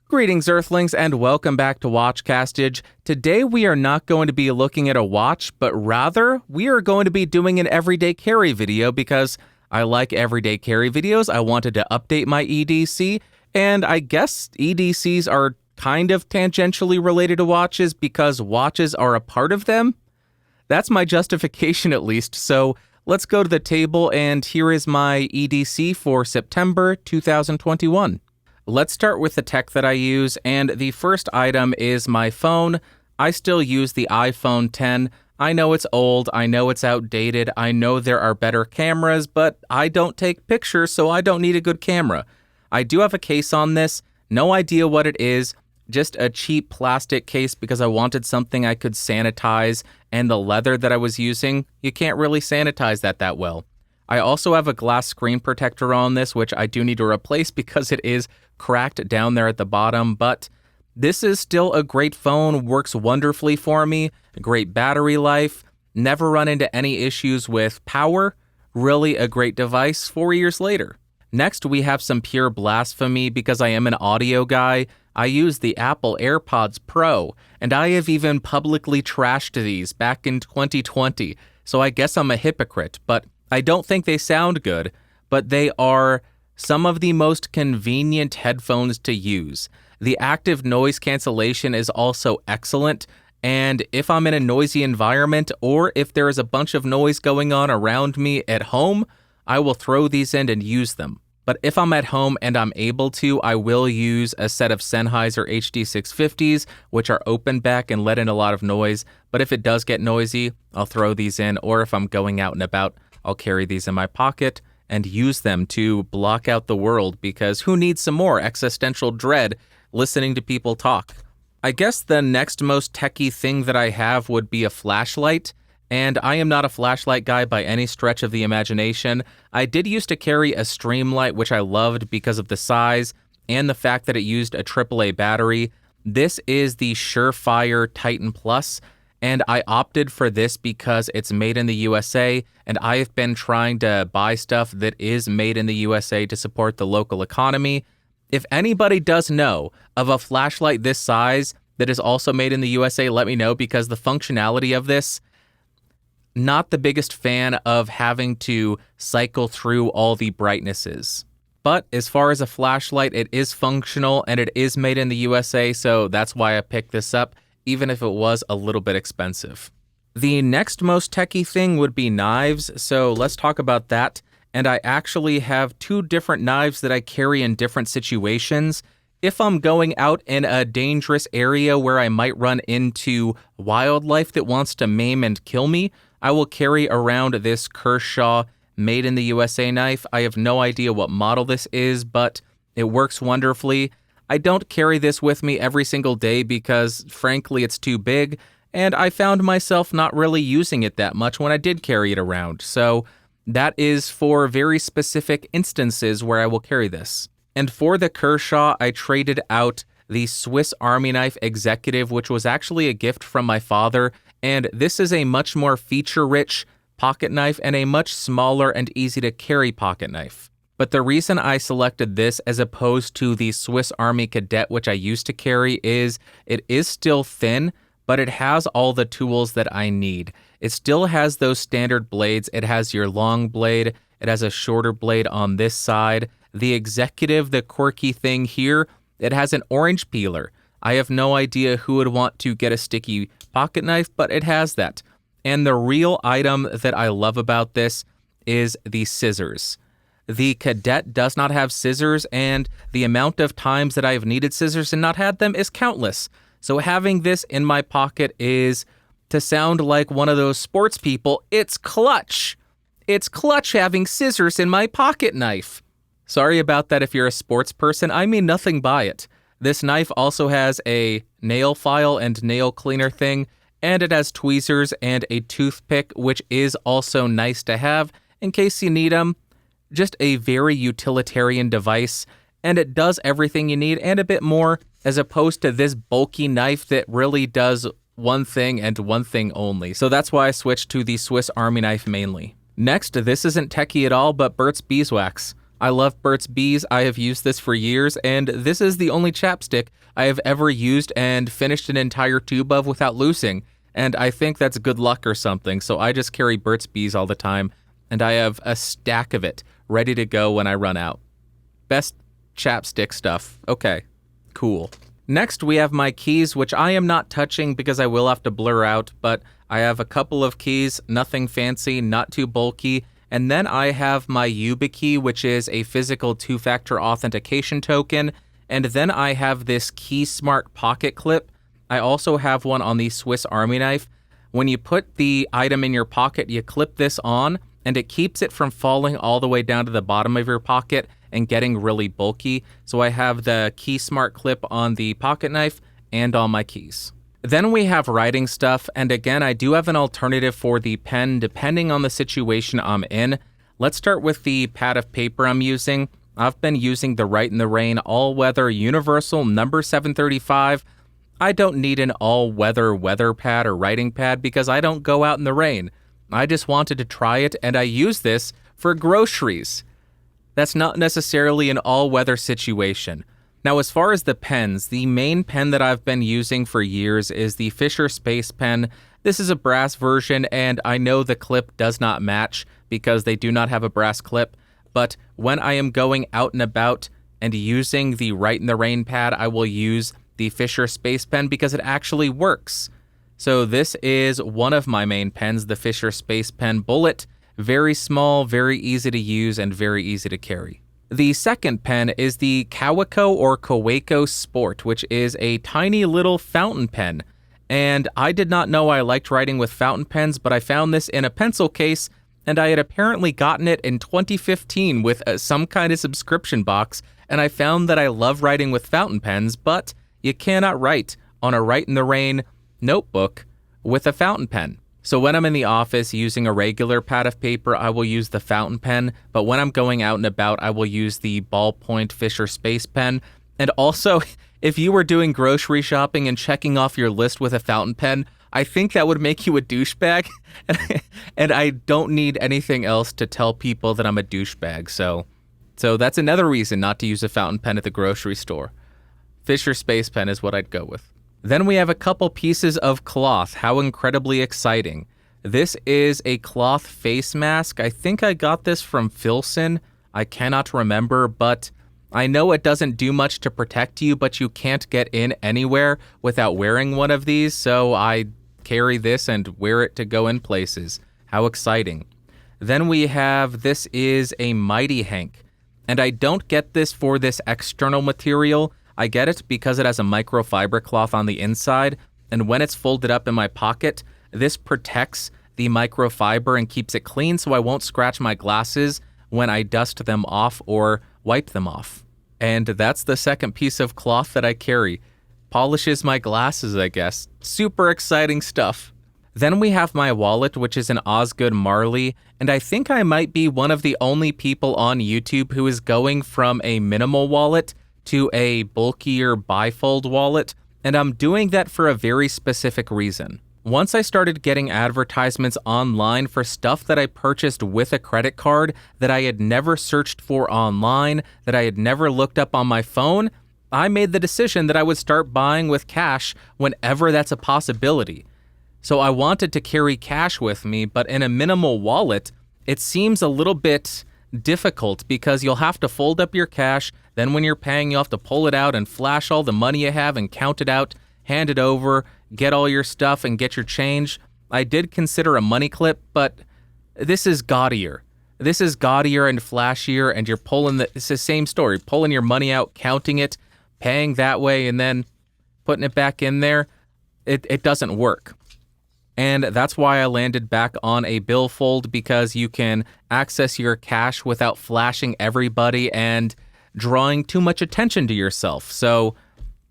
Greetings, Earthlings, and welcome back to Watchcastage. Today we are not going to be looking at a watch, but rather we are going to be doing an everyday carry video because I like everyday carry videos. I wanted to update my EDC, and I guess EDCs are kind of tangentially related to watches because watches are a part of them. That's my justification at least, so let's go to the table, and here is my EDC for September 2021. Let's start with the tech that I use, and the first item is my phone. I still use the iPhone X. I know it's old, I know it's outdated, I know there are better cameras, but I don't take pictures, so I don't need a good camera. I do have a case on this, no idea what it is, just a cheap plastic case because I wanted something I could sanitize, and the leather that I was using, you can't really sanitize that well. I also have a glass screen protector on this, which I do need to replace because it is cracked down there at the bottom, but this is still a great phone, works wonderfully for me, great battery life, never run into any issues with power, really a great device 4 years later. Next, we have some pure blasphemy because I am an audio guy. I use the Apple AirPods Pro, and I have even publicly trashed these back in 2020, so I guess I'm a hypocrite, but I don't think they sound good, but they are some of the most convenient headphones to use. The active noise cancellation is also excellent, and if I'm in a noisy environment or if there is a bunch of noise going on around me at home, I will throw these in and use them. But if I'm at home and I'm able to, I will use a set of Sennheiser HD650s, which are open back and let in a lot of noise, but if it does get noisy, I'll throw these in, or if I'm going out and about, I'll carry these in my pocket and use them to block out the world because who needs some more existential dread listening to people talk? I guess the next most techie thing that I have would be a flashlight, and I am not a flashlight guy by any stretch of the imagination. I did used to carry a Streamlight, which I loved because of the size and the fact that it used a AAA battery. This is the Surefire Titan Plus, and I opted for this because it's made in the USA, and I have been trying to buy stuff that is made in the USA to support the local economy. If anybody does know of a flashlight this size that is also made in the USA, let me know, because the functionality of this, not the biggest fan of having to cycle through all the brightnesses. But as far as a flashlight, it is functional and it is made in the USA, so that's why I picked this up, even if it was a little bit expensive. The next most techie thing would be knives, so let's talk about that. And I actually have two different knives that I carry in different situations. If I'm going out in a dangerous area where I might run into wildlife that wants to maim and kill me, I will carry around this Kershaw made in the USA knife. I have no idea what model this is, but it works wonderfully. I don't carry this with me every single day because, frankly, it's too big, and I found myself not really using it that much when I did carry it around, so that is for very specific instances where I will carry this. And for the Kershaw, I traded out the Swiss Army Knife Executive, which was actually a gift from my father, and this is a much more feature-rich pocket knife and a much smaller and easy-to-carry pocket knife. But the reason I selected this as opposed to the Swiss Army Cadet, which I used to carry, is it is still thin, but it has all the tools that I need. It still has those standard blades. It has your long blade. It has a shorter blade on this side. The Executive, the quirky thing here, it has an orange peeler. I have no idea who would want to get a sticky pocket knife, but it has that. And the real item that I love about this is the scissors. The Cadet does not have scissors, and the amount of times that I have needed scissors and not had them is countless. So having this in my pocket is, to sound like one of those sports people, it's clutch. It's clutch having scissors in my pocket knife. Sorry about that if you're a sports person, I mean nothing by it. This knife also has a nail file and nail cleaner thing, and it has tweezers and a toothpick, which is also nice to have in case you need them. Just a very utilitarian device, and it does everything you need and a bit more, as opposed to this bulky knife that really does one thing and one thing only. So that's why I switched to the Swiss Army knife mainly. Next, this isn't techie at all, but Burt's Beeswax. I love Burt's Bees. I have used this for years, and this is the only chapstick I have ever used and finished an entire tube of without losing. And I think that's good luck or something, so I just carry Burt's Bees all the time, and I have a stack of it ready to go when I run out. Best chapstick stuff. Okay, cool. Next, we have my keys, which I am not touching because I will have to blur out, but I have a couple of keys, nothing fancy, not too bulky. And then I have my YubiKey, which is a physical two-factor authentication token. And then I have this KeySmart pocket clip. I also have one on the Swiss Army knife. When you put the item in your pocket, you clip this on, and it keeps it from falling all the way down to the bottom of your pocket and getting really bulky. So I have the KeySmart clip on the pocket knife and on my keys. Then we have writing stuff, and again, I do have an alternative for the pen depending on the situation I'm in. Let's start with the pad of paper I'm using. I've been using the Write in the Rain all-weather universal number 735. I don't need an all-weather weather pad or writing pad because I don't go out in the rain. I just wanted to try it, and I use this for groceries. That's not necessarily an all-weather situation. Now, as far as the pens, the main pen that I've been using for years is the Fisher Space Pen. This is a brass version, and I know the clip does not match because they do not have a brass clip, but when I am going out and about and using the Write in the Rain pad, I will use the Fisher Space Pen because it actually works. So this is one of my main pens, the Fisher Space Pen Bullet. Very small, very easy to use, and very easy to carry. The second pen is the Kaweco or Kaweco Sport, which is a tiny little fountain pen. And I did not know I liked writing with fountain pens, but I found this in a pencil case, and I had apparently gotten it in 2015 with some kind of subscription box, and I found that I love writing with fountain pens, but you cannot write on a Write in the Rain notebook with a fountain pen. So when I'm in the office using a regular pad of paper, I will use the fountain pen, but when I'm going out and about, I will use the ballpoint Fisher Space Pen. And also, if you were doing grocery shopping and checking off your list with a fountain pen, I think that would make you a douchebag, and I don't need anything else to tell people that I'm a douchebag, so that's another reason not to use a fountain pen at the grocery store. Fisher Space Pen is what I'd go with. Then we have a couple pieces of cloth. How incredibly exciting. This is a cloth face mask. I think I got this from Filson. I cannot remember, but I know it doesn't do much to protect you, but you can't get in anywhere without wearing one of these, so I carry this and wear it to go in places. How exciting. Then we have, this is a Mighty Hank, and I don't get this for this external material. I get it because it has a microfiber cloth on the inside, and when it's folded up in my pocket, this protects the microfiber and keeps it clean so I won't scratch my glasses when I dust them off or wipe them off. And that's the second piece of cloth that I carry. Polishes my glasses, I guess. Super exciting stuff. Then we have my wallet, which is an Osgood Marley, and I think I might be one of the only people on YouTube who is going from a minimal wallet to a bulkier bifold wallet, and I'm doing that for a very specific reason. Once I started getting advertisements online for stuff that I purchased with a credit card that I had never searched for online, that I had never looked up on my phone, I made the decision that I would start buying with cash whenever that's a possibility. So I wanted to carry cash with me, but in a minimal wallet, it seems a little bit difficult because you'll have to fold up your cash, then when you're paying, you'll have to pull it out and flash all the money you have and count it out, hand it over, get all your stuff and get your change. I did consider a money clip, but this is gaudier. This is gaudier and flashier, and you're pulling it's the same story, pulling your money out, counting it, paying that way, and then putting it back in there. It doesn't work. And that's why I landed back on a billfold, because you can access your cash without flashing everybody and drawing too much attention to yourself. So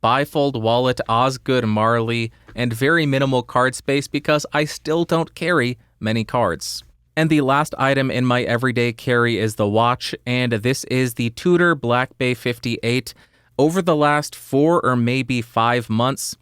bifold wallet, Osgood Marley, and very minimal card space because I still don't carry many cards. And the last item in my everyday carry is the watch, and this is the Tudor Black Bay 58. Over the last 4 or maybe 5 months,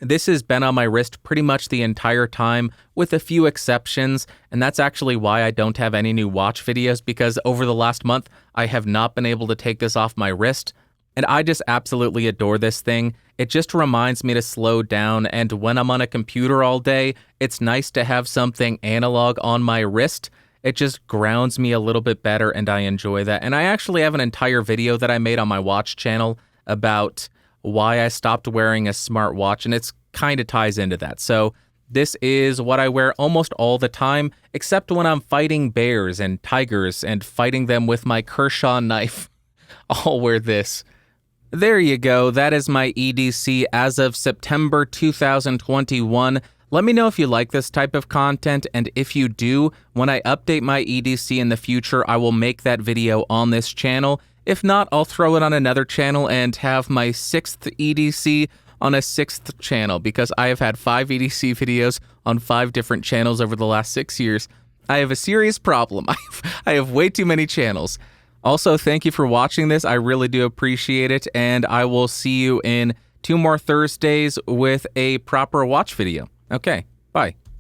This has been on my wrist pretty much the entire time, with a few exceptions, and that's actually why I don't have any new watch videos, because over the last month, I have not been able to take this off my wrist, and I just absolutely adore this thing. It just reminds me to slow down, and when I'm on a computer all day, it's nice to have something analog on my wrist. It just grounds me a little bit better, and I enjoy that. And I actually have an entire video that I made on my watch channel about why I stopped wearing a smartwatch, and it's kind of ties into that. So this is what I wear almost all the time, except when I'm fighting bears and tigers and fighting them with my Kershaw knife. I'll wear this. There you go. That is my EDC as of September 2021. Let me know if you like this type of content, and if you do, when I update my EDC in the future, I will make that video on this channel. If not, I'll throw it on another channel and have my 6th EDC on a 6th channel, because I have had 5 EDC videos on 5 different channels over the last 6 years. I have a serious problem. I have way too many channels. Also, thank you for watching this. I really do appreciate it, and I will see you in 2 more Thursdays with a proper watch video. Okay, bye.